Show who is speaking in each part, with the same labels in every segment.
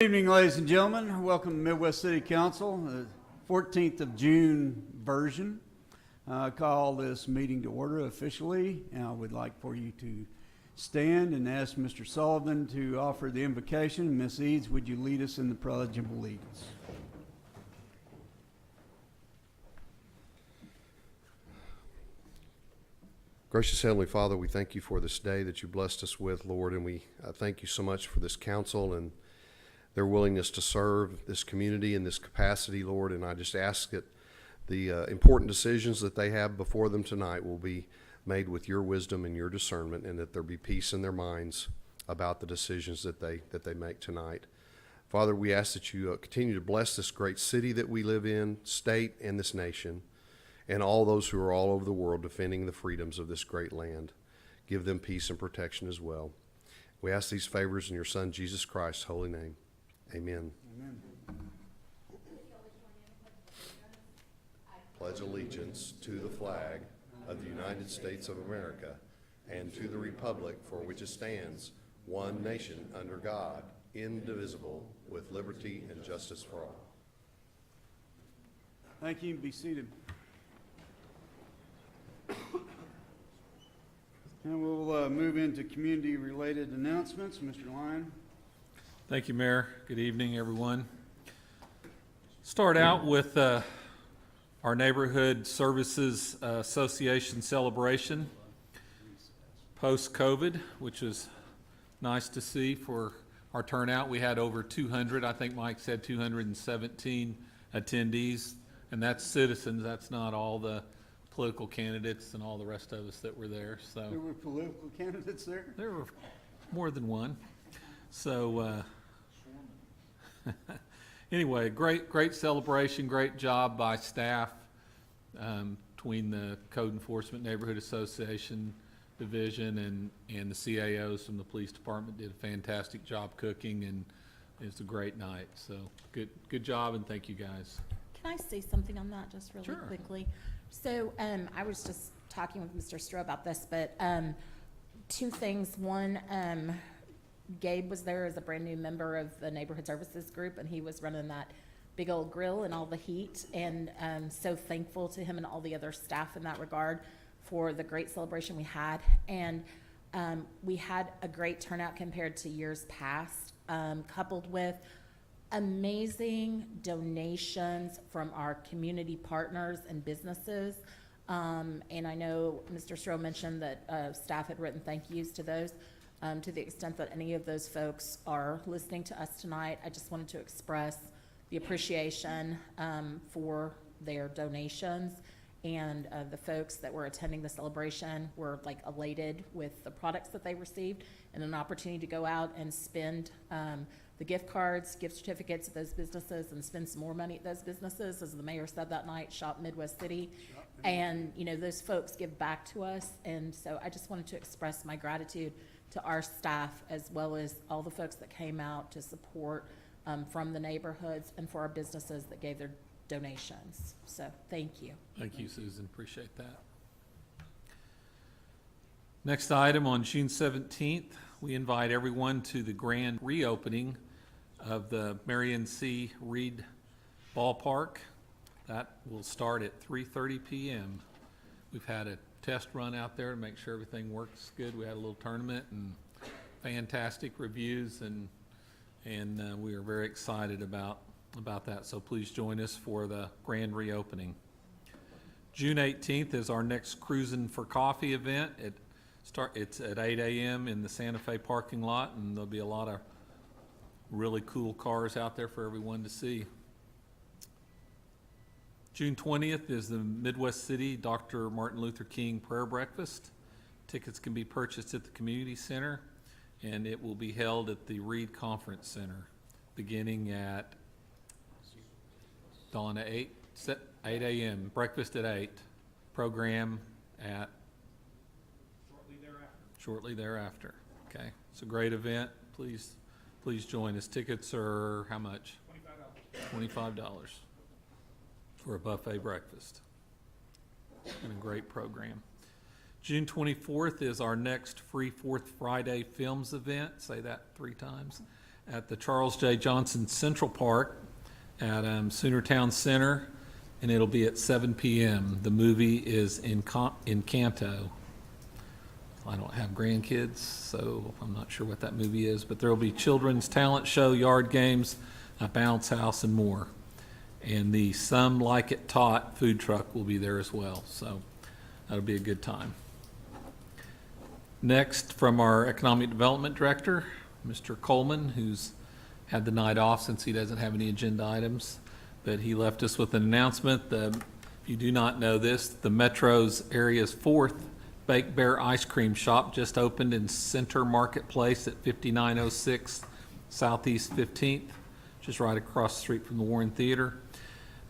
Speaker 1: Good evening, ladies and gentlemen. Welcome to Midwest City Council, the 14th of June version. I call this meeting to order officially, and I would like for you to stand and ask Mr. Sullivan to offer the invocation. Ms. Eads, would you lead us in the Pledge of Allegiance?
Speaker 2: Gracious Heavenly Father, we thank you for this day that you blessed us with, Lord, and we thank you so much for this council and their willingness to serve this community in this capacity, Lord. And I just ask that the important decisions that they have before them tonight will be made with your wisdom and your discernment, and that there be peace in their minds about the decisions that they make tonight. Father, we ask that you continue to bless this great city that we live in, state, and this nation, and all those who are all over the world defending the freedoms of this great land. Give them peace and protection as well. We ask these favors in your Son, Jesus Christ's holy name. Amen.
Speaker 1: Amen.
Speaker 2: Pledge allegiance to the flag of the United States of America and to the republic for which it stands, one nation under God, indivisible, with liberty and justice for all.
Speaker 1: Thank you. Be seated. And we'll move into community-related announcements. Mr. Lyon.
Speaker 3: Thank you, Mayor. Good evening, everyone. Start out with our Neighborhood Services Association celebration post-COVID, which was nice to see for our turnout. We had over 200, I think Mike said 217 attendees, and that's citizens. That's not all the political candidates and all the rest of us that were there. So
Speaker 1: There were political candidates there?
Speaker 3: there were more than one. So anyway, great celebration, great job by staff between the Code Enforcement Neighborhood Association Division and the CAOs from the police department did a fantastic job cooking, and it's a great night. So good job, and thank you guys.
Speaker 4: Can I say something on that just really
Speaker 3: Sure.
Speaker 4: quickly? So I was just talking with Mr. Stroh about this, but two things. One, Gabe was there as a brand new member of the Neighborhood Services Group, and he was running that big old grill and all the heat, and so thankful to him and all the other staff in that regard for the great celebration we had. And we had a great turnout compared to years past, coupled with amazing donations from our community partners and businesses. And I know Mr. Stroh mentioned that staff had written thank yous to those. To the extent that any of those folks are listening to us tonight, I just wanted to express the appreciation for their donations. And the folks that were attending the celebration were like elated with the products that they received and an opportunity to go out and spend the gift cards, gift certificates at those businesses, and spend some more money at those businesses. As the mayor said that night, shop Midwest City. And, you know, those folks give back to us. And so I just wanted to express my gratitude to our staff, as well as all the folks that came out to support from the neighborhoods, and for our businesses that gave their donations. So thank you.
Speaker 3: Thank you, Susan. Appreciate that. Next item, on June 17th, we invite everyone to the grand reopening of the Marion C. Reed Ballpark. That will start at 3:30 p.m. We've had a test run out there to make sure everything works good. We had a little tournament and fantastic reviews, and we are very excited about that. So please join us for the grand reopening. June 18th is our next Cruisin' for Coffee event. It's at 8 a.m. in the Santa Fe parking lot, and there'll be a lot of really cool cars out there for everyone to see. June 20th is the Midwest City Dr. Martin Luther King Prayer Breakfast. Tickets can be purchased at the Community Center, and it will be held at the Reed Conference Center beginning at dawn at 8 a.m. Breakfast at 8. Program at shortly thereafter. Okay, it's a great event. Please join us. Tickets are how much? $25 for a buffet breakfast and a great program. June 24th is our next free Fourth Friday Films event. Say that 3 times. at the Charles J. Johnson Central Park at Soonertown Center, and it'll be at 7 p.m. The movie is Encanto. I don't have grandkids, so I'm not sure what that movie is, but there will be children's talent show, yard games, a bounce house, and more. And the Some Like It Taught food truck will be there as well, so that'll be a good time. Next, from our Economic Development Director, Mr. Coleman, who's had the night off since he doesn't have any agenda items, but he left us with an announcement. If you do not know this, the Metro's area's 4th Baked Bear Ice Cream Shop just opened in Center Marketplace at 5906 Southeast 15th, just right across the street from the Warren Theater.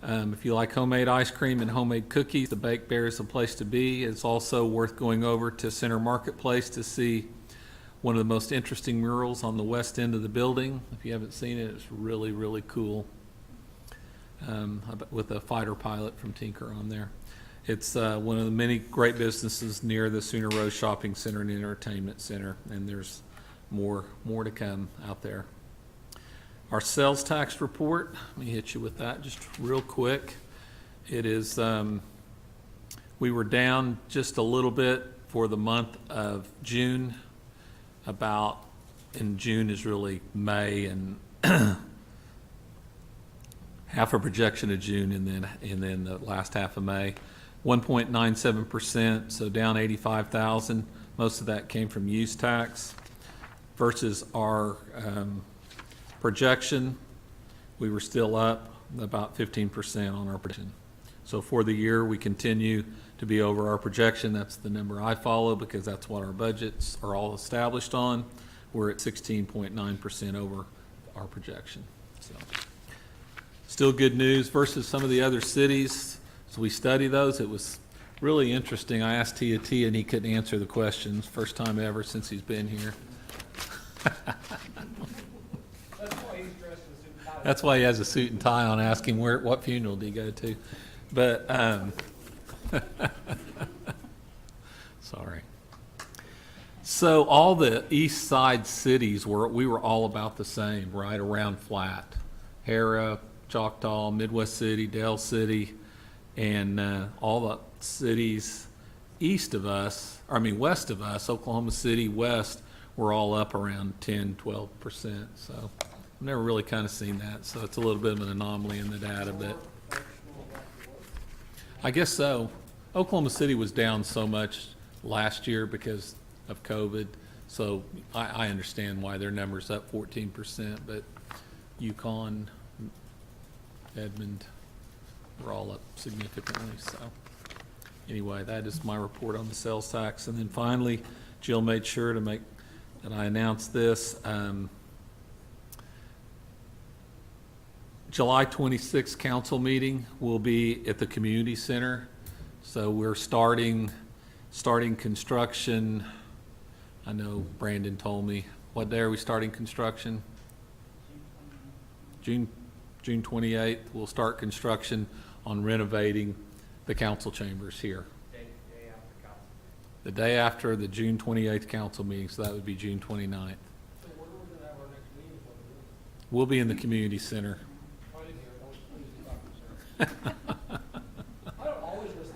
Speaker 3: If you like homemade ice cream and homemade cookies, the Baked Bear is the place to be. It's also worth going over to Center Marketplace to see one of the most interesting murals on the west end of the building. If you haven't seen it, it's really, really cool, with a fighter pilot from Tinker on there. It's one of the many great businesses near the Sooner Road Shopping Center and Entertainment Center, and there's more to come out there. Our sales tax report, let me hit you with that just real quick. It is, we were down just a little bit for the month of June. In June is really May and half a projection of June, and then the last half of May. 1.97%, so down 85,000. Most of that came from use tax versus our projection. We were still up about 15% on our projection. So for the year, we continue to be over our projection. That's the number I follow because that's what our budgets are all established on. We're at 16.9% over our projection. So still good news versus some of the other cities. So we study those. It was really interesting. I asked Tia and he couldn't answer the questions. First time ever since he's been here. That's why he has a suit and tie on, asking what funeral did he go to. But, sorry. So all the east side cities we were all about the same, right around flat. Harrah, Choctaw, Midwest City, Dale City, and all the cities west of us, Oklahoma City west, were all up around 10, 12%. So I've never really kind of seen that. So it's a little bit of an anomaly in the data, but I guess so. Oklahoma City was down so much last year because of COVID. So I understand why their number's up 14%, but Yukon, Edmond, we're all up significantly. So anyway, that is my report on the sales tax. And then finally, Jill made sure that I announced this. July 26th council meeting will be at the community center. So we're starting construction. I know Brandon told me, what day are we starting construction? June 28th. We'll start construction on renovating the council chambers here. The day after the June 28th council meeting, so that would be June 29th.
Speaker 5: So where are we gonna have our next meeting?
Speaker 3: We'll be in the community center.
Speaker 5: I didn't hear it. I don't always listen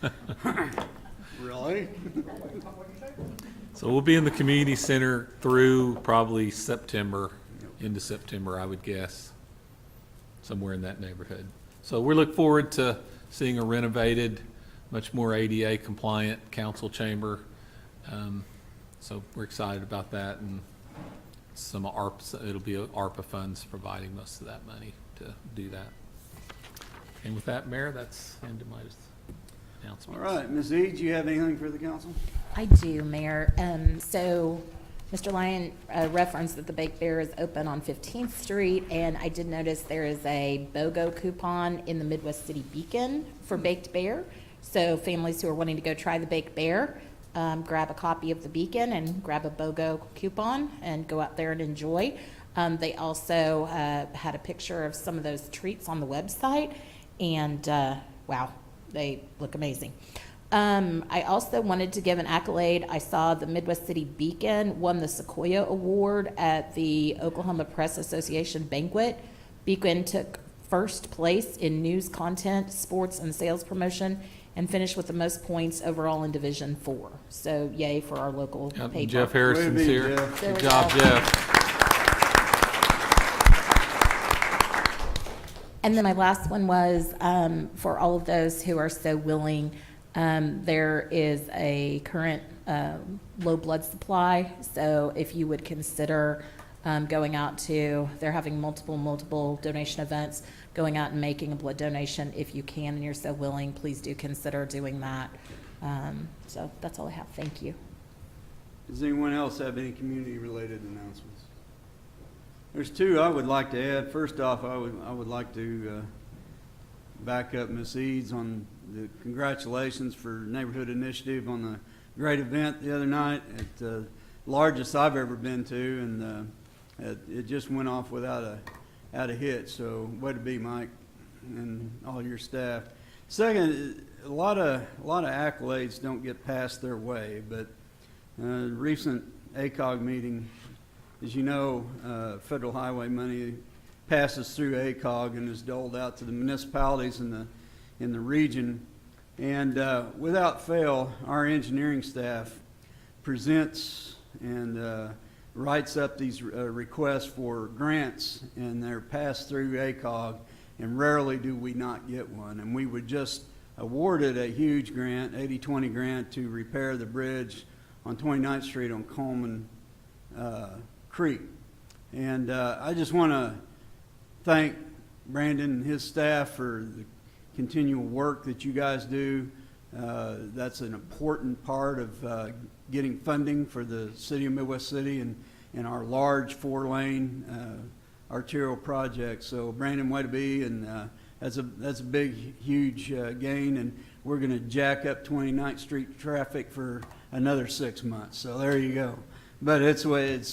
Speaker 5: to
Speaker 1: Really?
Speaker 5: what you say.
Speaker 3: So we'll be in the community center through probably September, into September, I would guess, somewhere in that neighborhood. So we look forward to seeing a renovated, much more ADA compliant council chamber. So we're excited about that, and some ARPA, it'll be ARPA funds providing most of that money to do that. And with that, Mayor, that's the end of my announcement.
Speaker 1: All right, Ms. E, do you have anything for the council?
Speaker 4: I do, Mayor. So Mr. Lyon referenced that the Baked Bear is open on 15th Street, and I did notice there is a BOGO coupon in the Midwest City Beacon for Baked Bear. So families who are wanting to go try the Baked Bear, grab a copy of the Beacon and grab a BOGO coupon and go out there and enjoy. They also had a picture of some of those treats on the website, and wow, they look amazing. I also wanted to give an accolade. I saw the Midwest City Beacon won the Sequoia Award at the Oklahoma Press Association banquet. Beacon took first place in news content, sports, and sales promotion, and finished with the most points overall in Division 4. So yay for our local
Speaker 3: Yep,
Speaker 4: paper.
Speaker 3: Jeff Harrison's
Speaker 1: Way to be,
Speaker 3: here.
Speaker 1: Jeff.
Speaker 4: There
Speaker 3: Good
Speaker 4: we
Speaker 3: job,
Speaker 4: go.
Speaker 3: Jeff.
Speaker 4: And then my last one was, for all of those who are so willing, there is a current low blood supply. So if you would consider going out to, they're having multiple donation events, going out and making a blood donation if you can and you're so willing, please do consider doing that. So that's all I have. Thank you.
Speaker 1: Does anyone else have any community-related announcements? There's two I would like to add. First off, I would like to back up Ms. Eads on the congratulations for Neighborhood Initiative on the great event the other night. It's the largest I've ever been to, and it just went off without a hitch. So way to be, Mike, and all your staff. Second, a lot of accolades don't get passed their way, but recent ACOG meeting, as you know, federal highway money passes through ACOG and is doled out to the municipalities in the region. And without fail, our engineering staff presents and writes up these requests for grants, and they're passed through ACOG, and rarely do we not get one. And we were just awarded a huge grant, 80-20 grant, to repair the bridge on 29th Street on Coleman Creek. And I just want to thank Brandon and his staff for the continual work that you guys do. That's an important part of getting funding for the city of Midwest City and our large 4-lane arterial project. So Brandon, way to be, and that's a big, huge gain, and we're going to jack up 29th Street traffic for another 6 months. So there you go. But it's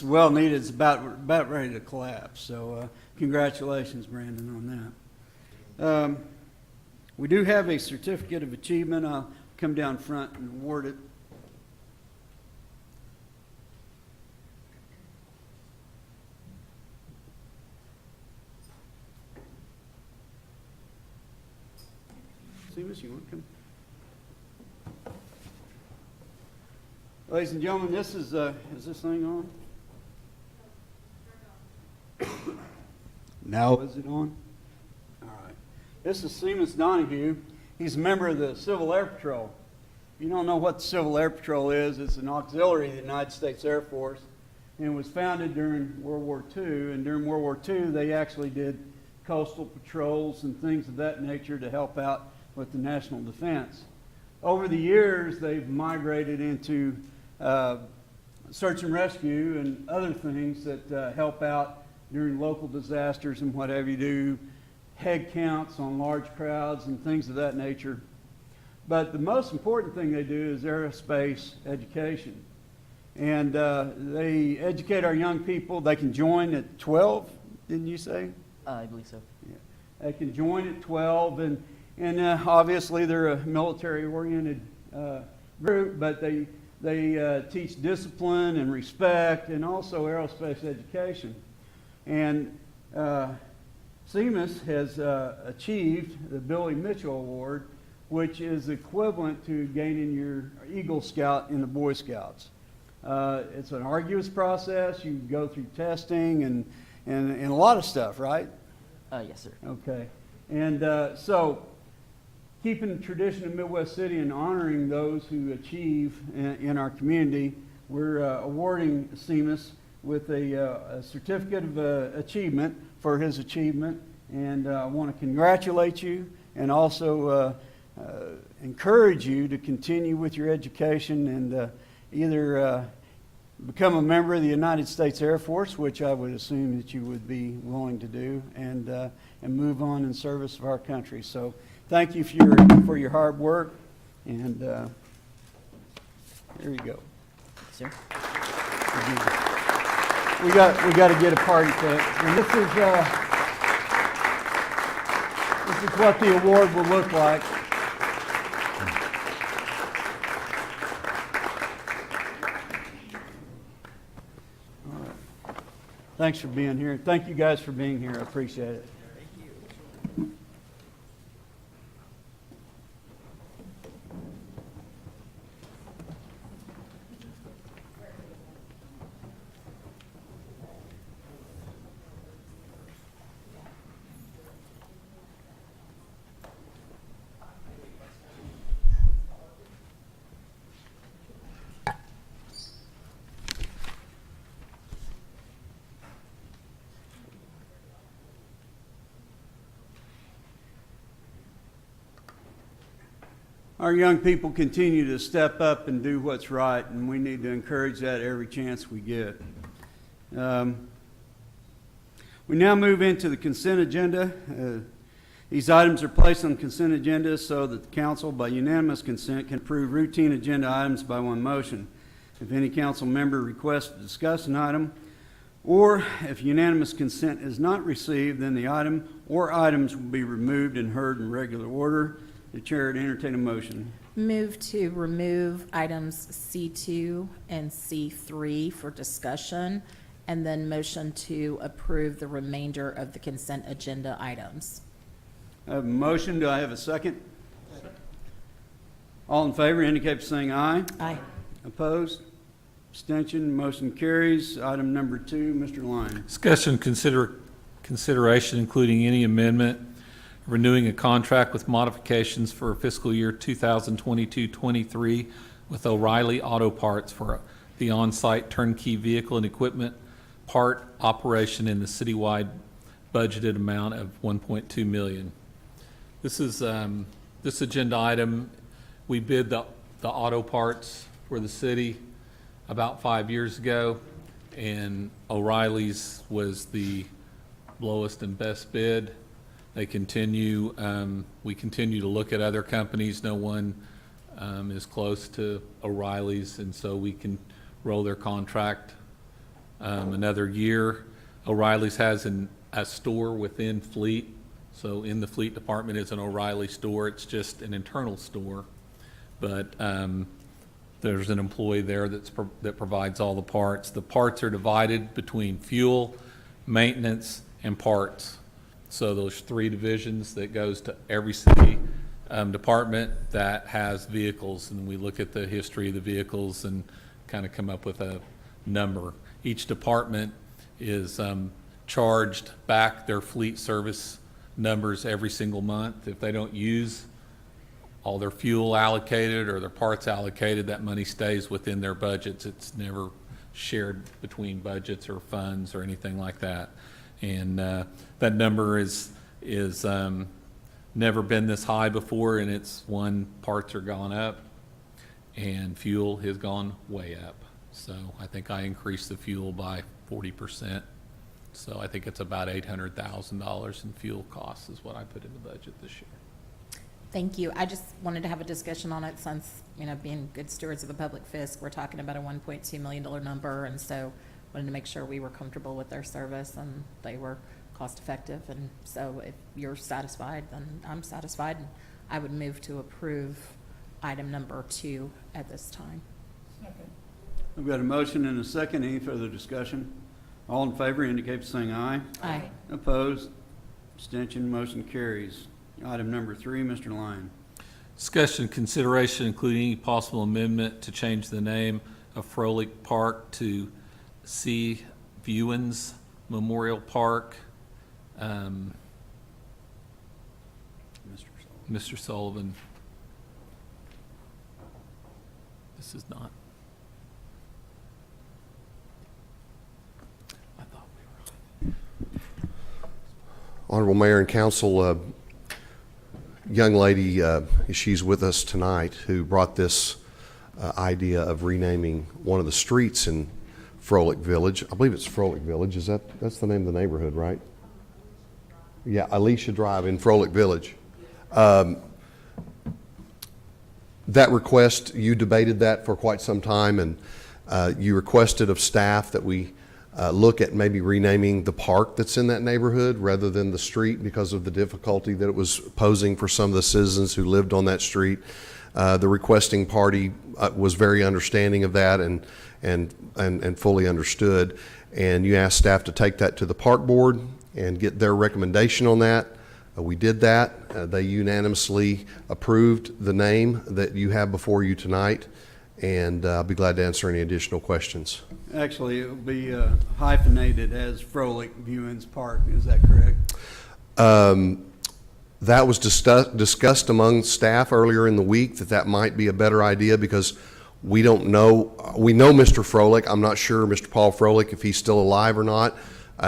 Speaker 1: well needed. It's about ready to collapse. So congratulations, Brandon, on that. We do have a certificate of achievement. I'll come down front and award it. Seamus, you want to come? Ladies and gentlemen, this is this thing on? Now is it on? All right. This is Seamus Donahue. He's a member of the Civil Air Patrol. If you don't know what the Civil Air Patrol is, it's an auxiliary of the United States Air Force, and it was founded during World War II. And during World War II, they actually did coastal patrols and things of that nature to help out with the national defense. Over the years, they've migrated into search and rescue and other things that help out during local disasters and what have you, do head counts on large crowds and things of that nature. But the most important thing they do is aerospace education. And they educate our young people. They can join at 12, didn't you say?
Speaker 6: I believe so.
Speaker 1: Yeah. They can join at 12, and obviously they're a military-oriented group, but they teach discipline and respect and also aerospace education. And Seamus has achieved the Billy Mitchell Award, which is equivalent to gaining your Eagle Scout in the Boy Scouts. It's an arduous process. You go through testing and a lot of stuff, right?
Speaker 6: Yes, sir.
Speaker 1: Okay. And so keeping the tradition of Midwest City and honoring those who achieve in our community, we're awarding Seamus with a certificate of achievement for his achievement. And I want to congratulate you and also encourage you to continue with your education and either become a member of the United States Air Force, which I would assume that you would be willing to do, and move on in service of our country. So thank you for your hard work, and here you go.
Speaker 6: Sir?
Speaker 1: We got to get a party pick, and this is what the award will look like. Thanks for being here. Thank you guys for being here. I appreciate it. Our young people continue to step up and do what's right, and we need to encourage that every chance we get. We now move into the consent agenda. These items are placed on the consent agenda so that the council, by unanimous consent, can approve routine agenda items by one motion. If any council member requests to discuss an item, or if unanimous consent is not received, then the item or items will be removed and heard in regular order. The chair would entertain a motion.
Speaker 4: Move to remove items C2 and C3 for discussion, and then motion to approve the remainder of the consent agenda items.
Speaker 1: I have a motion. Do I have a second? All in favor indicate by saying aye.
Speaker 4: Aye.
Speaker 1: Opposed? Abstention? Motion carries. Item number 2, Mr. Lyon.
Speaker 3: Discussion, consideration, including any amendment, renewing a contract with modifications for fiscal year 2022-23 with O'Reilly Auto Parts for the on-site turnkey vehicle and equipment part operation in the citywide budgeted amount of $1.2 million. This is, this agenda item, we bid the auto parts for the city about 5 years ago, and O'Reilly's was the lowest and best bid. They continue, we continue to look at other companies. No one is close to O'Reilly's, and so we can roll their contract another year. O'Reilly's has a store within Fleet, so in the Fleet department is an O'Reilly store. It's just an internal store, but there's an employee there that provides all the parts. The parts are divided between fuel, maintenance, and parts. So those 3 divisions that goes to every city department that has vehicles, and we look at the history of the vehicles and kind of come up with a number. Each department is charged back their fleet service numbers every single month. If they don't use all their fuel allocated or their parts allocated, that money stays within their budgets. It's never shared between budgets or funds or anything like that. And that number is never been this high before, and it's parts are gone up and fuel has gone way up. So I think I increased the fuel by 40%. So I think it's about $800,000 in fuel costs is what I put in the budget this year.
Speaker 4: Thank you. I just wanted to have a discussion on it since, being good stewards of the public fisc, we're talking about a $1.2 million number, and so wanted to make sure we were comfortable with their service and they were cost effective. And so if you're satisfied, then I'm satisfied. And I would move to approve item number 2 at this time.
Speaker 5: Second.
Speaker 1: We've got a motion and a second. Any further discussion? All in favor indicate by saying aye.
Speaker 4: Aye.
Speaker 1: Opposed? Abstention? Motion carries. Item number 3, Mr. Lyon.
Speaker 3: Discussion, consideration, including any possible amendment to change the name of Frolic Park to C. Viewens Memorial Park. Mr. Sullivan. This is not. I thought we were.
Speaker 2: Honorable Mayor and Council, young lady, she's with us tonight, who brought this idea of renaming one of the streets in Frolic Village. I believe it's Frolic Village. That's the name of the neighborhood, right? Yeah, Alicia Drive in Frolic Village. That request, you debated that for quite some time, and you requested of staff that we look at maybe renaming the park that's in that neighborhood rather than the street because of the difficulty that it was posing for some of the citizens who lived on that street. The requesting party was very understanding of that and fully understood. And you asked staff to take that to the park board and get their recommendation on that. We did that. They unanimously approved the name that you have before you tonight, and I'll be glad to answer any additional questions.
Speaker 1: Actually, it will be hyphenated as Frolic Viewings Park, is that correct?
Speaker 2: That was discussed among staff earlier in the week, that might be a better idea, because we don't know, we know Mr. Frolic. I'm not sure Mr. Paul Frolic, if he's still alive or not.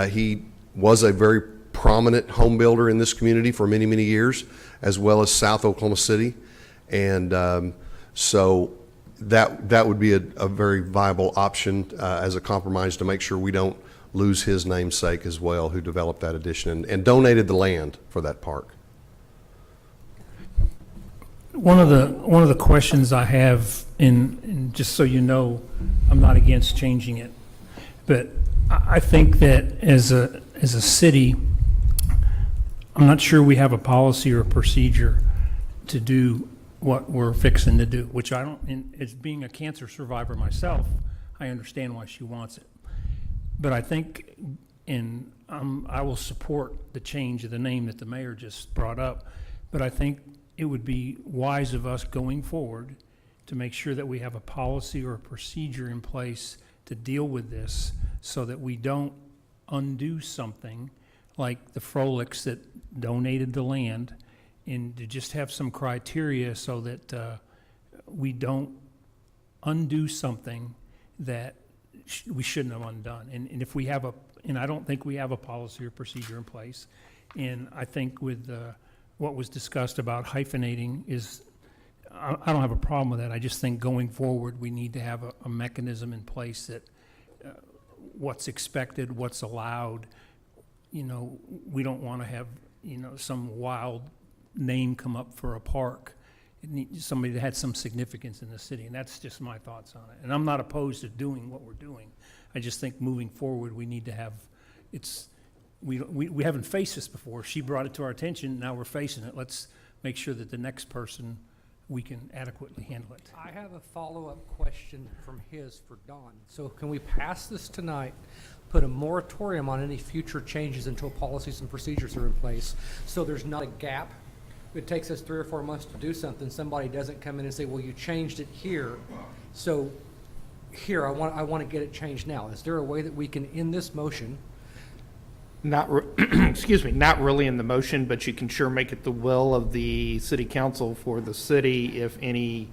Speaker 2: He was a very prominent home builder in this community for many, many years, as well as South Oklahoma City. And so that would be a very viable option as a compromise to make sure we don't lose his namesake as well, who developed that addition and donated the land for that park.
Speaker 5: One of the questions I have, and just so you know, I'm not against changing it, but I think that as a city, I'm not sure we have a policy or a procedure to do what we're fixing to do, which I don't, and as being a cancer survivor myself, I understand why she wants it. But I think, and I will support the change of the name that the mayor just brought up, but I think it would be wise of us going forward to make sure that we have a policy or a procedure in place to deal with this so that we don't undo something like the Frolics that donated the land, and to just have some criteria so that we don't undo something that we shouldn't have undone. And if we have and I don't think we have a policy or procedure in place, and I think with what was discussed about hyphenating is, I don't have a problem with that. I just think going forward, we need to have a mechanism in place that what's expected, what's allowed. You know, we don't want to have, some wild name come up for a park. It needs somebody that had some significance in the city, and that's just my thoughts on it. And I'm not opposed to doing what we're doing. I just think moving forward, we need to have, we haven't faced this before. She brought it to our attention, now we're facing it. Let's make sure that the next person, we can adequately handle it.
Speaker 7: I have a follow-up question from his for Don. So can we pass this tonight, put a moratorium on any future changes until policies and procedures are in place, so there's not a gap? It takes us 3 or 4 months to do something, somebody doesn't come in and say, well, you changed it here, so here, I want to get it changed now. Is there a way that we can, in this motion,
Speaker 8: Excuse me, not really in the motion, but you can sure make it the will of the city council for the city if any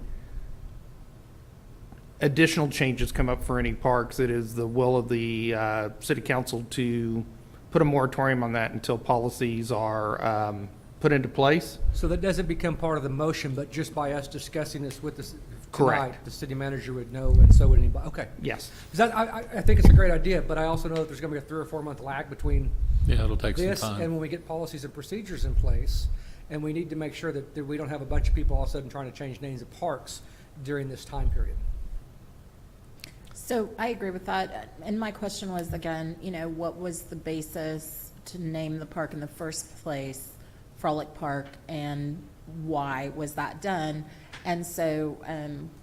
Speaker 8: additional changes come up for any parks. It is the will of the city council to put a moratorium on that until policies are put into place.
Speaker 7: so that doesn't become part of the motion, but just by us discussing this with the
Speaker 8: Correct.
Speaker 7: tonight, the city manager would know, and so would anybody. Okay.
Speaker 8: Yes.
Speaker 7: 'Cause I think it's a great idea, but I also know that there's going to be a 3 or 4 month lag between
Speaker 3: Yeah, it'll take some
Speaker 7: this
Speaker 3: time.
Speaker 7: and when we get policies and procedures in place, and we need to make sure that we don't have a bunch of people all of a sudden trying to change names of parks during this time period.
Speaker 4: So I agree with that. And my question was, again, what was the basis to name the park in the first place, Frolic Park, and why was that done? And so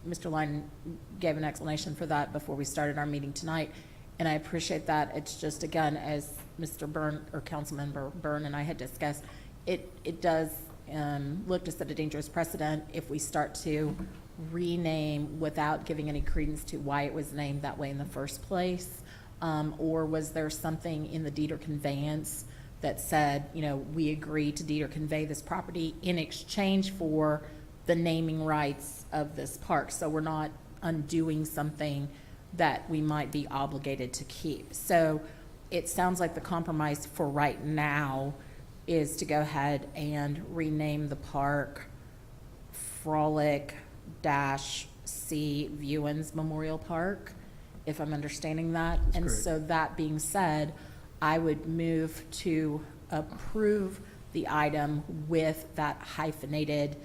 Speaker 4: Mr. Line gave an explanation for that before we started our meeting tonight, and I appreciate that. It's just, again, as Mr. Byrne, or Councilmember Byrne and I had discussed, it does look to set a dangerous precedent if we start to rename without giving any credence to why it was named that way in the first place. Or was there something in the deed or conveyance that said, we agree to deed or convey this property in exchange for the naming rights of this park? So we're not undoing something that we might be obligated to keep. So it sounds like the compromise for right now is to go ahead and rename the park Frolic-C Viewins Memorial Park, if I'm understanding that. And so that being said, I would move to approve the item with that hyphenated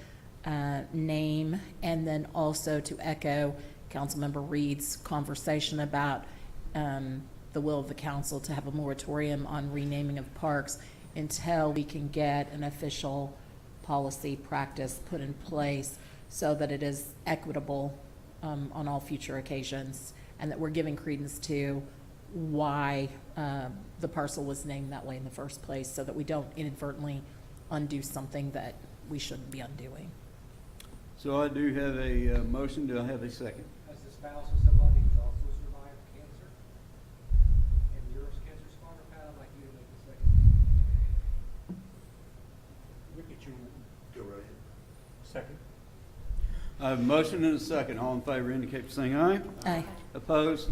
Speaker 4: name, and then also to echo Councilmember Reed's conversation about the will of the council to have a moratorium on renaming of parks until we can get an official policy practice put in place so that it is equitable on all future occasions, and that we're giving credence to why the parcel was named that way in the first place, so that we don't inadvertently undo something that we shouldn't be undoing.
Speaker 1: So I do have a motion. Do I have a second?
Speaker 7: As the spouse of somebody who's also survived cancer, and you're a cancer survivor, Pat, I'd like you to make the second.
Speaker 5: Second.
Speaker 1: I have a motion and a second. All in favor indicate by saying aye.
Speaker 4: Aye.
Speaker 1: Opposed?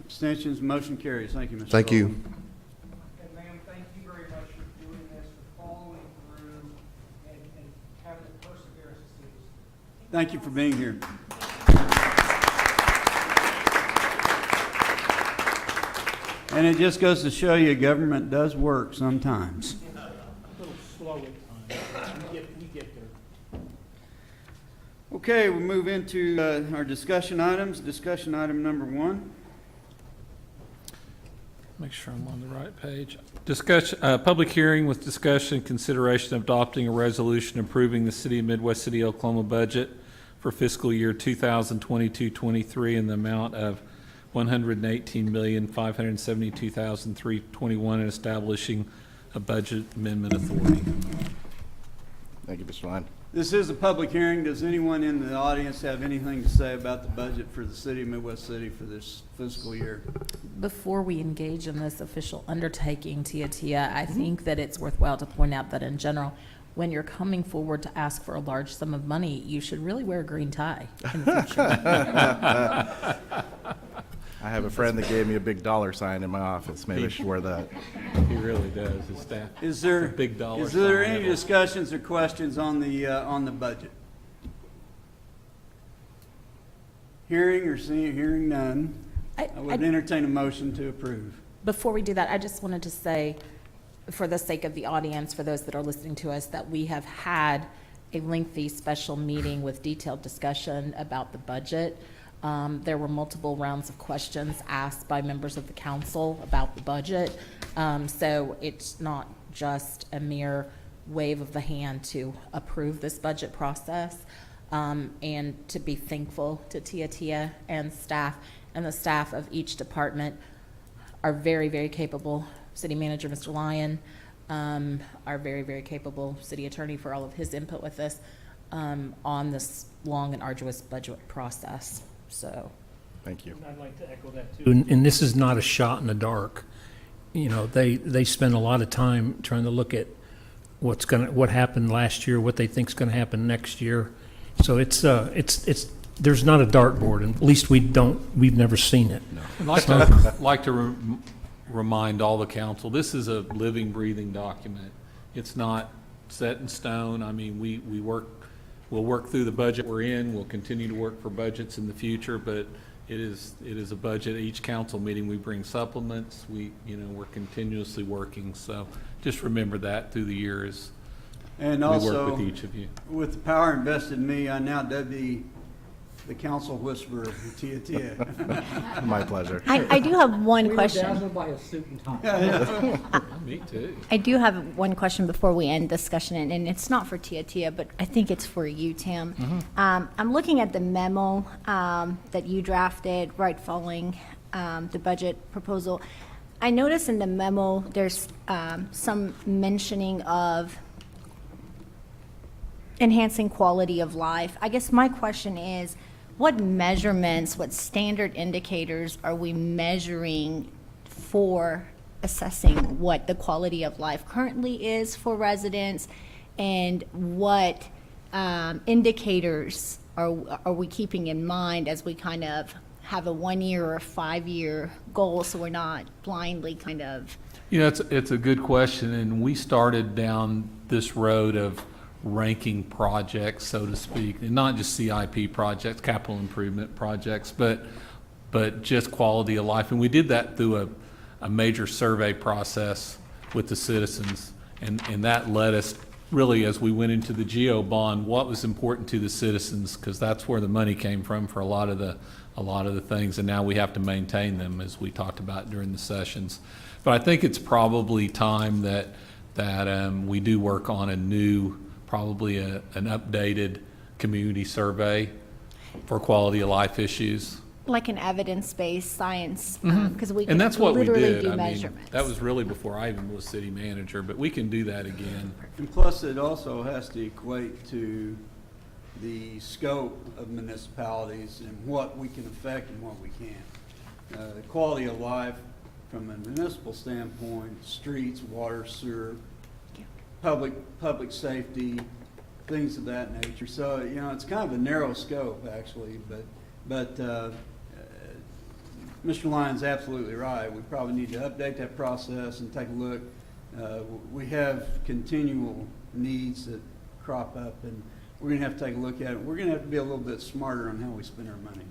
Speaker 1: Abstentions? Motion carries. Thank you, Mr.
Speaker 2: Thank you.
Speaker 1: Sullivan.
Speaker 7: And ma'am, thank you very much for doing this, for following through, and having the perseverance to see this.
Speaker 1: Thank you for being here. And it just goes to show you, government does work sometimes.
Speaker 5: A little slow at times. We get there.
Speaker 1: Okay, we move into our discussion items. Discussion item number 1.
Speaker 3: Make sure I'm on the right page. Discussion, public hearing with discussion and consideration of adopting a resolution approving the City of Midwest City, Oklahoma budget for fiscal year 2022-23 in the amount of $118,572,321 and establishing a budget amendment authority.
Speaker 9: Thank you, Mr. Lyon.
Speaker 1: This is a public hearing. Does anyone in the audience have anything to say about the budget for the City of Midwest City for this fiscal year?
Speaker 4: Before we engage in this official undertaking, Tia, I think that it's worthwhile to point out that in general, when you're coming forward to ask for a large sum of money, you should really wear a green tie in the future.
Speaker 9: I have a friend that gave me a big dollar sign in my office. Maybe I should wear that.
Speaker 3: He really does, his staff.
Speaker 1: Is there,
Speaker 3: It's a big dollar
Speaker 1: is there
Speaker 3: sign.
Speaker 1: any discussions or questions on the budget? Hearing none, I would entertain a motion to approve.
Speaker 4: Before we do that, I just wanted to say, for the sake of the audience, for those that are listening to us, that we have had a lengthy special meeting with detailed discussion about the budget. There were multiple rounds of questions asked by members of the council about the budget. So it's not just a mere wave of the hand to approve this budget process. And to be thankful to Tia and staff, and the staff of each department are very, very capable. City Manager, Mr. Lyon, our very, very capable city attorney for all of his input with this on this long and arduous budget process. So,
Speaker 9: Thank you.
Speaker 5: I'd like to echo that too. And this is not a shot in the dark. You know, they spend a lot of time trying to look at what happened last year, what they think's going to happen next year. So it's there's not a dartboard, and at least we've never seen it.
Speaker 3: I'd like to remind all the council, this is a living, breathing document. It's not set in stone. I mean, we'll work through the budget we're in. We'll continue to work for budgets in the future, but it is a budget. Each council meeting, we bring supplements. We're continuously working. So just remember that through the years.
Speaker 1: And
Speaker 3: We
Speaker 1: also,
Speaker 3: work with each of you.
Speaker 1: with the power invested in me, I now dub the council whisperer, Tia.
Speaker 9: My pleasure.
Speaker 10: I do have one
Speaker 7: We were
Speaker 10: question.
Speaker 7: dazzled by a suit and tie.
Speaker 3: Me too.
Speaker 10: I do have one question before we end discussion, and it's not for Tia, but I think it's for you, Tim. I'm looking at the memo that you drafted right following the budget proposal. I noticed in the memo there's some mentioning of enhancing quality of life. I guess my question is, what measurements, what standard indicators are we measuring for assessing what the quality of life currently is for residents, and what indicators are we keeping in mind as we kind of have a 1 year or a 5 year goal, so we're not blindly kind of.
Speaker 3: It's a good question, and we started down this road of ranking projects, so to speak, and not just CIP projects, capital improvement projects, but just quality of life. And we did that through a major survey process with the citizens, and that led us really, as we went into the GEO bond, what was important to the citizens, because that's where the money came from for a lot of the things, and now we have to maintain them, as we talked about during the sessions. But I think it's probably time that we do work on a new, probably an updated community survey for quality of life issues.
Speaker 10: like an evidence-based science, because we
Speaker 3: And
Speaker 10: can
Speaker 3: that's what we
Speaker 10: literally
Speaker 3: did.
Speaker 10: do
Speaker 3: I mean,
Speaker 10: measurements.
Speaker 3: that was really before I even was city manager, but we can do that again.
Speaker 1: And plus, it also has to equate to the scope of municipalities and what we can affect and what we can't. The quality of life from a municipal standpoint, streets, water, sewer, public safety, things of that nature. So, you know, it's kind of a narrow scope, actually, but Mr. Lyon's absolutely right. We probably need to update that process and take a look. We have continual needs that crop up, and we're gonna have to take a look at it. We're gonna have to be a little bit smarter on how we spend our money.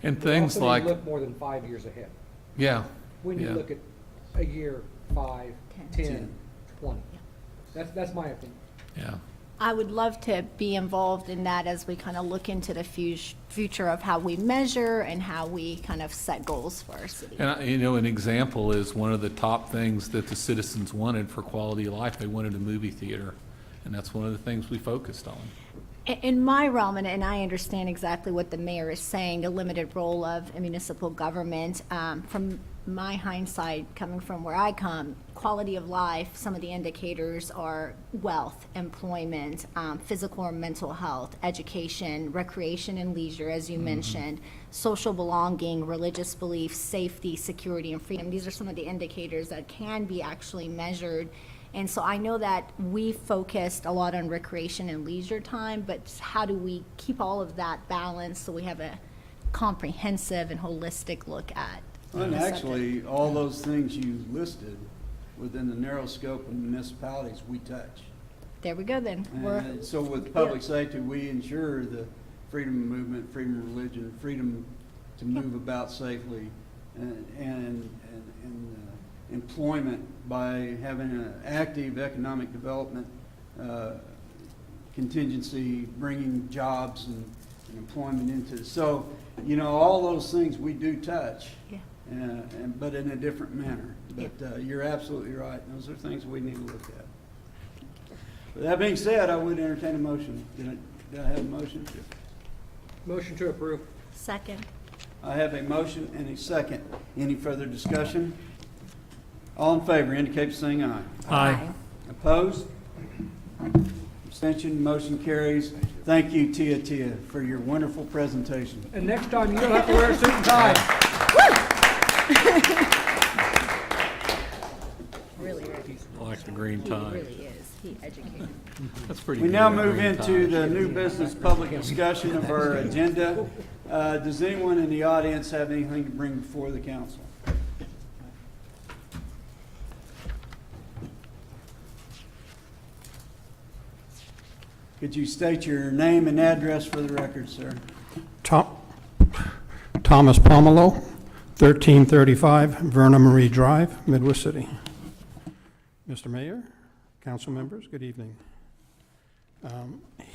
Speaker 3: And
Speaker 7: We
Speaker 3: things
Speaker 7: also need to
Speaker 3: like,
Speaker 7: look more than 5 years ahead.
Speaker 3: yeah,
Speaker 7: When you
Speaker 3: Yeah.
Speaker 7: look at a year, 5, 10,
Speaker 1: 10.
Speaker 7: 20. That's my opinion.
Speaker 3: yeah.
Speaker 10: I would love to be involved in that as we kind of look into the future of how we measure and how we kind of set goals for our city.
Speaker 3: And, you know, an example is one of the top things that the citizens wanted for quality of life. They wanted a movie theater, and that's one of the things we focused on.
Speaker 10: In my realm, and I understand exactly what the mayor is saying, the limited role of a municipal government, from my hindsight, coming from where I come, quality of life, some of the indicators are wealth, employment, physical or mental health, education, recreation and leisure, as you mentioned, social belonging, religious beliefs, safety, security, and freedom. These are some of the indicators that can be actually measured. And so I know that we focused a lot on recreation and leisure time, but how do we keep all of that balanced so we have a comprehensive and holistic look at
Speaker 1: And
Speaker 10: the subject?
Speaker 1: actually, all those things you listed within the narrow scope of municipalities, we touch.
Speaker 10: There we go then. We're,
Speaker 1: And so with public safety, we ensure the freedom of movement, freedom of religion, freedom to move about safely, and employment by having an active economic development contingency, bringing jobs and employment into. So, you know, all those things we do touch,
Speaker 10: yeah.
Speaker 1: but in a different manner. But you're absolutely right. Those are things we need to look at. With that being said, I would entertain a motion. Did I have a motion?
Speaker 7: Motion to approve.
Speaker 10: Second.
Speaker 1: I have a motion and a second. Any further discussion? All in favor indicate by saying aye.
Speaker 5: Aye.
Speaker 1: Opposed? Abstention, motion carries. Thank you, Tia, for your wonderful presentation.
Speaker 7: And next time, you don't have to wear a suit and tie.
Speaker 10: Really,
Speaker 3: I like the green
Speaker 10: he
Speaker 3: tie.
Speaker 10: really is. He educated.
Speaker 3: That's pretty
Speaker 1: We
Speaker 3: good.
Speaker 1: now
Speaker 3: that
Speaker 1: move
Speaker 3: green
Speaker 1: into
Speaker 3: tie.
Speaker 1: the new business public discussion of our agenda. Does anyone in the audience have anything to bring before the council? Could you state your name and address for the record, sir?
Speaker 11: Thomas Pomelo, 1335 Verna Marie Drive, Midwest City. Mr. Mayor, council members, good evening.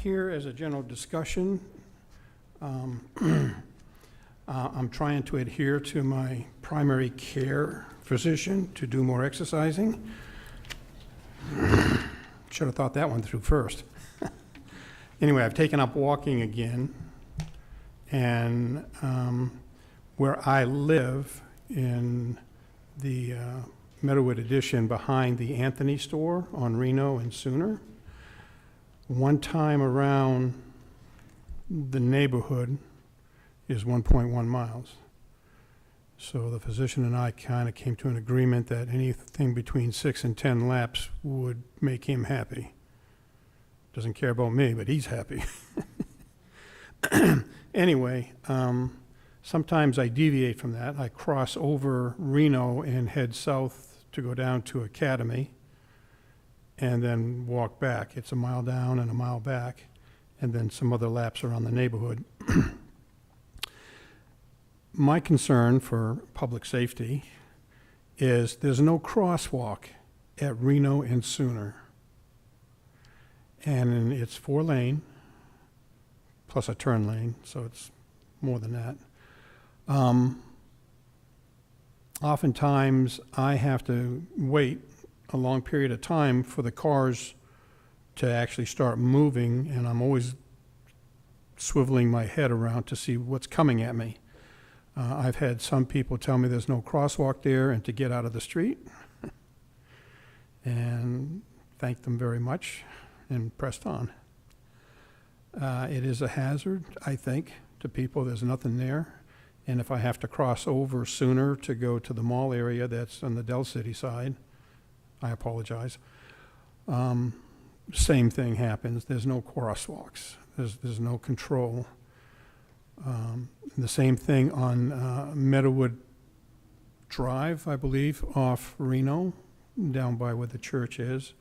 Speaker 11: Here as a general discussion, I'm trying to adhere to my primary care physician to do more exercising. Should have thought that one through first. Anyway, I've taken up walking again, and where I live in the Meadowood Addition behind the Anthony store on Reno and Sooner, one time around the neighborhood is 1.1 miles. So the physician and I kind of came to an agreement that anything between 6 and 10 laps would make him happy. Doesn't care about me, but he's happy. Anyway, sometimes I deviate from that. I cross over Reno and head south to go down to Academy and then walk back. It's a mile down and a mile back, and then some other laps around the neighborhood. My concern for public safety is there's no crosswalk at Reno and Sooner. And it's 4-lane, plus a turn lane, so it's more than that. Oftentimes, I have to wait a long period of time for the cars to actually start moving, and I'm always swiveling my head around to see what's coming at me. I've had some people tell me there's no crosswalk there and to get out of the street. And thanked them very much and pressed on. It is a hazard, I think, to people. There's nothing there. And if I have to cross over sooner to go to the mall area that's on the Dell City side, I apologize. Same thing happens. There's no crosswalks. There's no control. The same thing on Meadowwood Drive, I believe, off Reno, down by where the church is.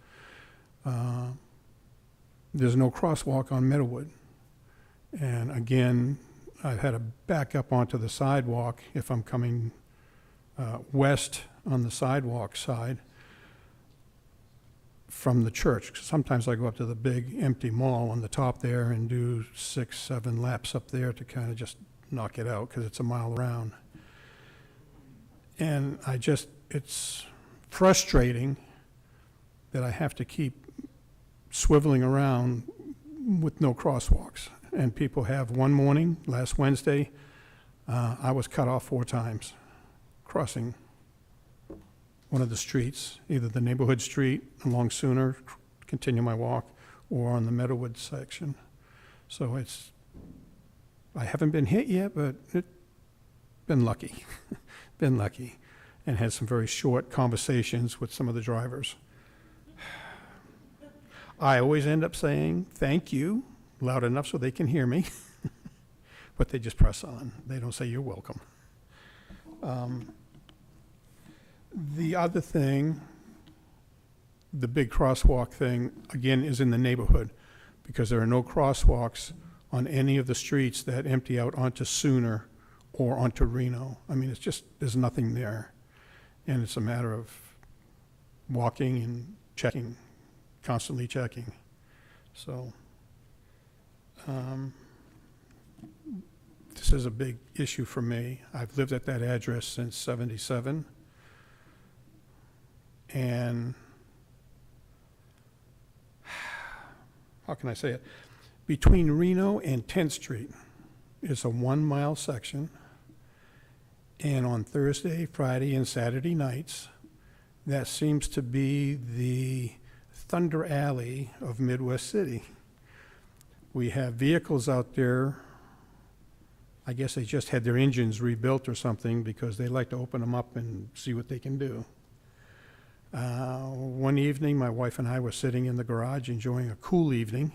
Speaker 11: There's no crosswalk on Meadowwood. And again, I've had to back up onto the sidewalk if I'm coming west on the sidewalk side from the church. Sometimes I go up to the big empty mall on the top there and do 6, 7 laps up there to kind of just knock it out because it's a mile around. And it's frustrating that I have to keep swiveling around with no crosswalks. And people have one morning, last Wednesday, I was cut off 4 times crossing one of the streets, either the neighborhood street along Sooner, continue my walk, or on the Meadowwood section. So I haven't been hit yet, but been lucky, been lucky, and had some very short conversations with some of the drivers. I always end up saying, thank you, loud enough so they can hear me, but they just press on. They don't say you're welcome. The other thing, the big crosswalk thing, again, is in the neighborhood, because there are no crosswalks on any of the streets that empty out onto Sooner or onto Reno. I mean, it's just, there's nothing there. And it's a matter of walking and checking, constantly checking. So, this is a big issue for me. I've lived at that address since '77. And how can I say it? Between Reno and 10th Street is a 1-mile section. And on Thursday, Friday, and Saturday nights, that seems to be the Thunder Alley of Midwest City. We have vehicles out there. I guess they just had their engines rebuilt or something because they like to open them up and see what they can do. One evening, my wife and I were sitting in the garage enjoying a cool evening,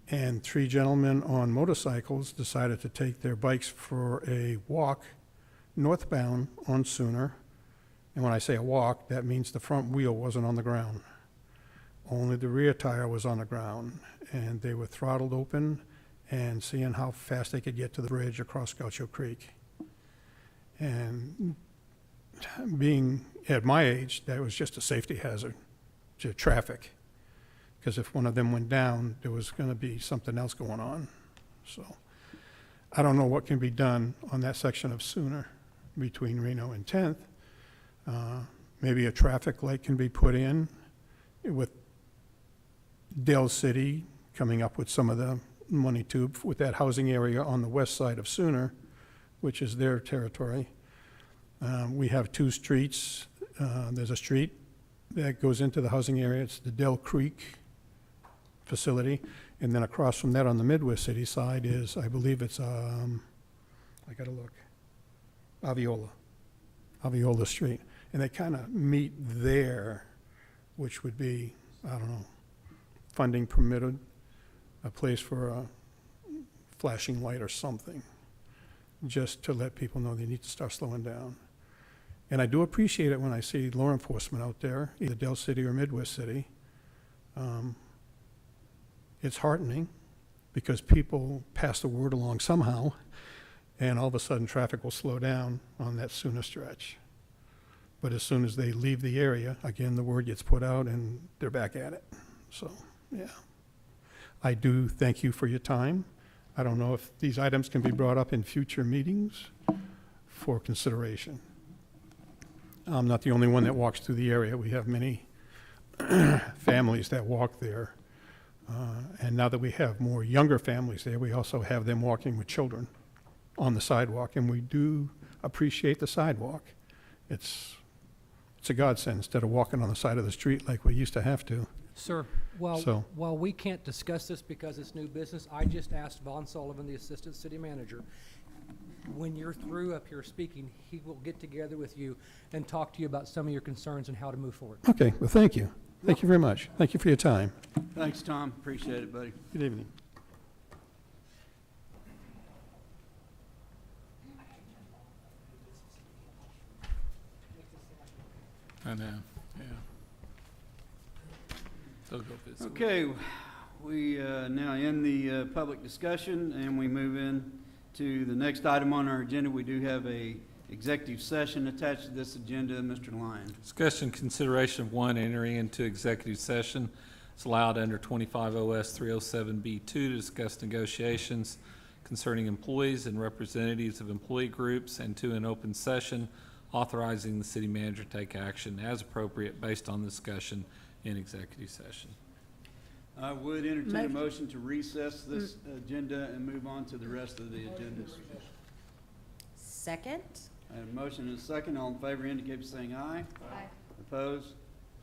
Speaker 11: and 3 gentlemen on motorcycles decided to take their bikes for a walk northbound on Sooner. And when I say a walk, that means the front wheel wasn't on the ground. Only the rear tire was on the ground, and they were throttled open and seeing how fast they could get to the bridge across Gaucho Creek. And being at my age, that was just a safety hazard to traffic, because if one of them went down, there was going to be something else going on. So I don't know what can be done on that section of Sooner between Reno and 10th. Maybe a traffic light can be put in with Dell City coming up with some of the money too, with that housing area on the west side of Sooner, which is their territory. We have 2 streets. There's a street that goes into the housing area. It's the Dell Creek facility. And then across from that on the Midwest City side is, I believe it's, I gotta look, Aviola Street. And they kind of meet there, which would be, I don't know, funding permitted, a place for a flashing light or something, just to let people know they need to start slowing down. And I do appreciate it when I see law enforcement out there, either Dell City or Midwest City. It's heartening because people pass the word along somehow, and all of a sudden traffic will slow down on that Sooner stretch. But as soon as they leave the area, again, the word gets put out and they're back at it. So, yeah. I do thank you for your time. I don't know if these items can be brought up in future meetings for consideration. I'm not the only one that walks through the area. We have many families that walk there. And now that we have more younger families there, we also have them walking with children. on the sidewalk, and we do appreciate the sidewalk. It's a godsend instead of walking on the side of the street like we used to have to.
Speaker 7: Sir,
Speaker 11: So-
Speaker 7: while we can't discuss this because it's new business, I just asked Vaughn Sullivan, the Assistant City Manager, when you're through up here speaking, he will get together with you and talk to you about some of your concerns and how to move forward.
Speaker 11: Okay, well, thank you. Thank you very much. Thank you for your time.
Speaker 1: Thanks, Tom. Appreciate it, buddy.
Speaker 11: Good evening.
Speaker 3: I know, yeah. They'll go visit.
Speaker 1: Okay, we now end the public discussion, and we move in to the next item on our agenda. We do have a executive session attached to this agenda. Mr. Lyon.
Speaker 3: Discussion consideration of one, entering into executive session. It's allowed under 25 OS 307B2 to discuss negotiations concerning employees and representatives of employee groups, and to an open session authorizing the city manager to take action as appropriate based on discussion in executive session.
Speaker 1: I would entertain a
Speaker 4: Motion.
Speaker 1: motion to recess this agenda and move on to the rest of the agendas.
Speaker 4: Second?
Speaker 1: I have a motion and a second. All in favor indicate by saying aye.
Speaker 4: Aye.
Speaker 1: Opposed?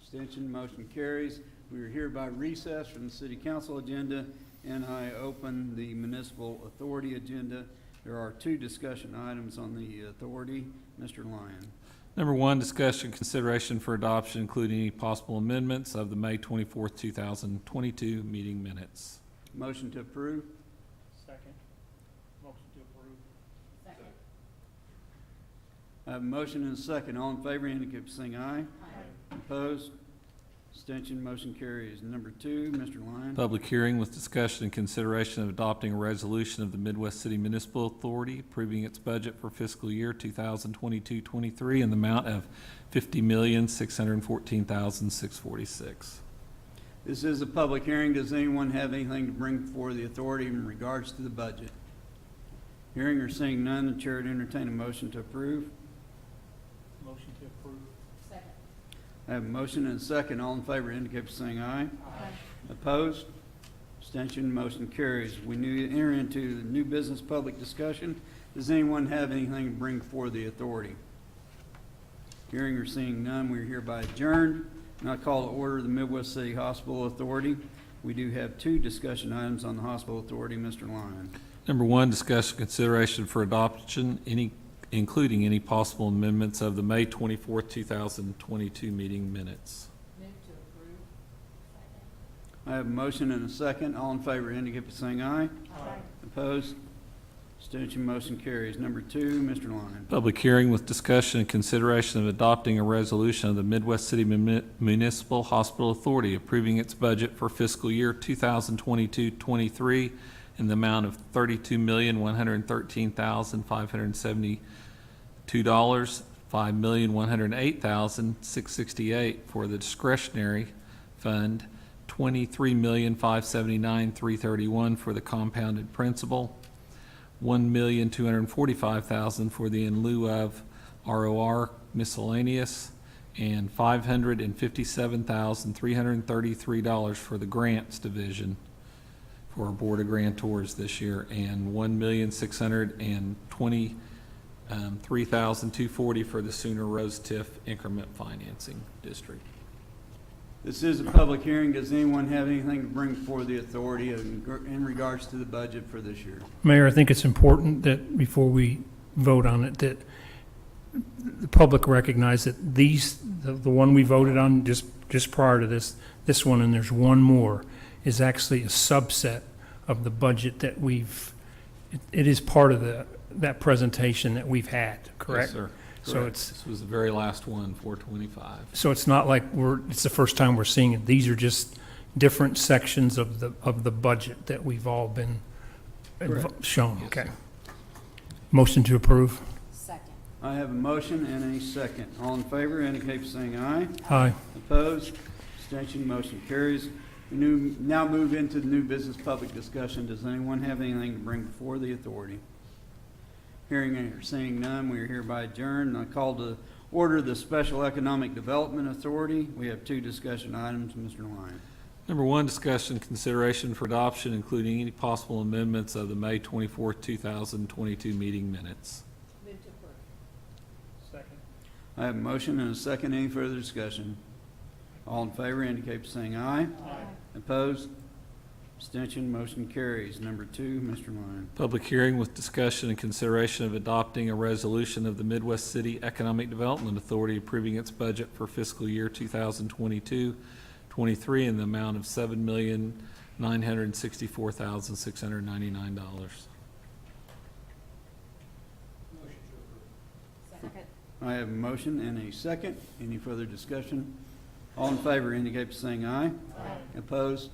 Speaker 1: Abstention? Motion carries. We are hereby recessed from the city council agenda, and I open the municipal authority agenda. There are two discussion items on the authority. Mr. Lyon.
Speaker 3: Number one, discussion consideration for adoption, including any possible amendments of the May 24th, 2022 meeting minutes.
Speaker 1: Motion to approve.
Speaker 5: Second. Motion to approve.
Speaker 1: I have a motion and a second. All in favor indicate by saying aye. Opposed? Abstention? Motion carries. Number two, Mr. Lyon.
Speaker 3: Public hearing with discussion and consideration of adopting a resolution of the Midwest City Municipal Authority approving its budget for fiscal year 2022-23 in the amount of $50,614,646.
Speaker 1: This is a public hearing. Does anyone have anything to bring before the authority in regards to the budget? Hearing or seeing none, the chair would entertain a motion to approve.
Speaker 5: Motion to approve.
Speaker 1: I have a motion and a second. All in favor indicate by saying aye. Opposed? Abstention? Motion carries. We enter into the new business public discussion. Does anyone have anything to bring before the authority? Hearing or seeing none, we are hereby adjourned. And I call to order the Midwest City Hospital Authority. We do have two discussion items on the hospital authority. Mr. Lyon.
Speaker 3: Number one, discussion consideration for adoption, including any possible amendments of the May 24th, 2022 meeting minutes.
Speaker 1: I have a motion and a second. All in favor indicate by saying aye. Opposed? Abstention? Motion carries. Number two, Mr. Lyon.
Speaker 3: Public hearing with discussion and consideration of adopting a resolution of the Midwest City Municipal Hospital Authority approving its budget for fiscal year 2022-23 in the amount of $32,113,572, $5,108,668 for the discretionary fund, $23,579,331 for the compounded principal, $1,245,000 for the in lieu of ROR miscellaneous, and $557,333 for the grants division for our Board of Grantors this year, and $1,623,240 for the Sooner Rose TIF increment financing district.
Speaker 1: This is a public hearing. Does anyone have anything to bring before the authority in regards to the budget for this year?
Speaker 5: Mayor, I think it's important that before we vote on it, that the public recognize that the one we voted on just prior to this one, and there's one more, is actually a subset of the budget that it is part of that presentation that we've had, correct?
Speaker 3: Yes, sir.
Speaker 5: So
Speaker 3: Correct.
Speaker 5: it's,
Speaker 3: This was the very last one, 425.
Speaker 5: so it's not like it's the first time we're seeing it. These are just different sections of the budget that we've all been shown,
Speaker 3: Yes,
Speaker 5: okay?
Speaker 3: sir.
Speaker 5: Motion to approve?
Speaker 4: Second.
Speaker 1: I have a motion and a second. All in favor indicate by saying aye.
Speaker 5: Aye.
Speaker 1: Opposed? Abstention? Motion carries. We now move into the new business public discussion. Does anyone have anything to bring before the authority? Hearing or seeing none, we are hereby adjourned. I call to order the Special Economic Development Authority. We have two discussion items. Mr. Lyon.
Speaker 3: Number one, discussion consideration for adoption, including any possible amendments of the May 24th, 2022 meeting minutes.
Speaker 1: I have a motion and a second. Any further discussion? All in favor indicate by saying aye. Aye. Opposed? Abstention, motion carries. Number two, Mr. Lyon.
Speaker 3: Public hearing with discussion and consideration of adopting a resolution of the Midwest City Economic Development Authority approving its budget for fiscal year 2022-23 in the amount of $7,964,699.
Speaker 1: I have a motion and a second. Any further discussion? All in favor indicate by saying aye. Aye. Opposed?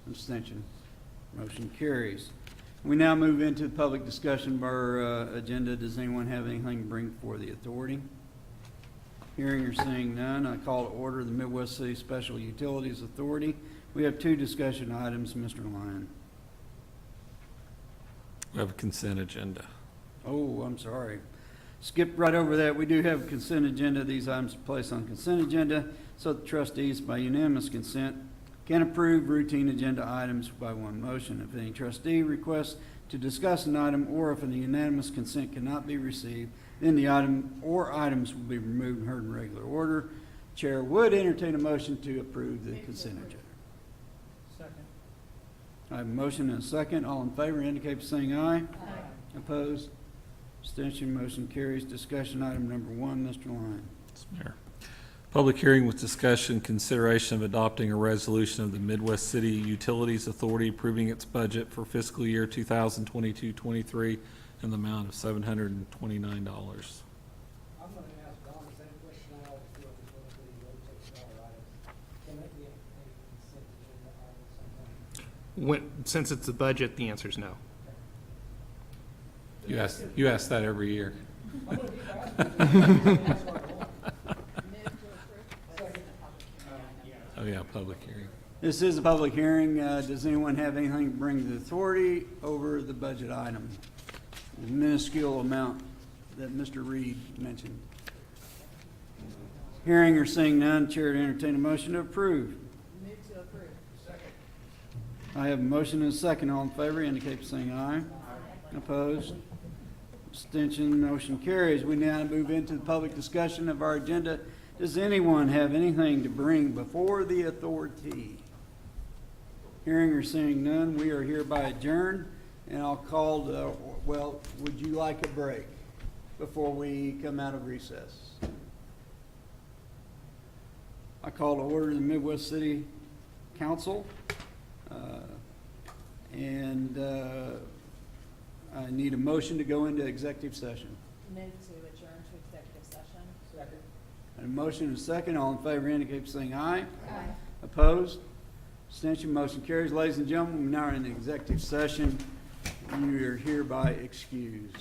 Speaker 1: Abstention. Motion carries. We now move into the public discussion of our agenda. Does anyone have anything to bring before the authority? Hearing or seeing none, I call to order the Midwest City Special Utilities Authority. We have two discussion items, Mr. Lyon.
Speaker 3: We have a consent agenda.
Speaker 1: Oh, I'm sorry. Skipped right over that. We do have a consent agenda. These items are placed on consent agenda, so the trustees, by unanimous consent, can approve routine agenda items by one motion. If any trustee requests to discuss an item, or if a unanimous consent cannot be received, then the item or items will be removed and heard in regular order. Chair would entertain a motion to approve the consent agenda.
Speaker 5: Second.
Speaker 1: I have a motion and a second. All in favor indicate by saying aye. Aye. Opposed? Abstention, motion carries. Discussion item number one, Mr. Lyon.
Speaker 3: Mr. Mayor. Public hearing with discussion, consideration of adopting a resolution of the Midwest City Utilities Authority approving its budget for fiscal year 2022-23 in the amount of $729.
Speaker 7: I'm going to ask Don the same question I always do before the road takes dollar items. Can that be a consent agenda item sometime?
Speaker 8: Since it's a budget, the answer is no.
Speaker 3: You ask that every year. Oh, yeah, public hearing.
Speaker 1: This is a public hearing. Does anyone have anything to bring to the authority over the budget item? The minuscule amount that Mr. Reed mentioned. Hearing or seeing none, Chair to entertain a motion to approve.
Speaker 4: Move to approve.
Speaker 1: I have a motion and a second. All in favor indicate by saying aye. Opposed? Abstention, motion carries. We now move into the public discussion of our agenda. Does anyone have anything to bring before the authority? Hearing or seeing none, we are hereby adjourned, and I'll call well, would you like a break before we come out of recess? I call to order the Midwest City Council, and I need a motion to go into executive session.
Speaker 4: Move to adjourn to executive session. Second.
Speaker 1: And a motion and a second. All in favor indicate by saying aye.
Speaker 4: Aye.
Speaker 1: Opposed? Abstention, motion carries. Ladies and gentlemen, we now are in executive session. You are hereby excused.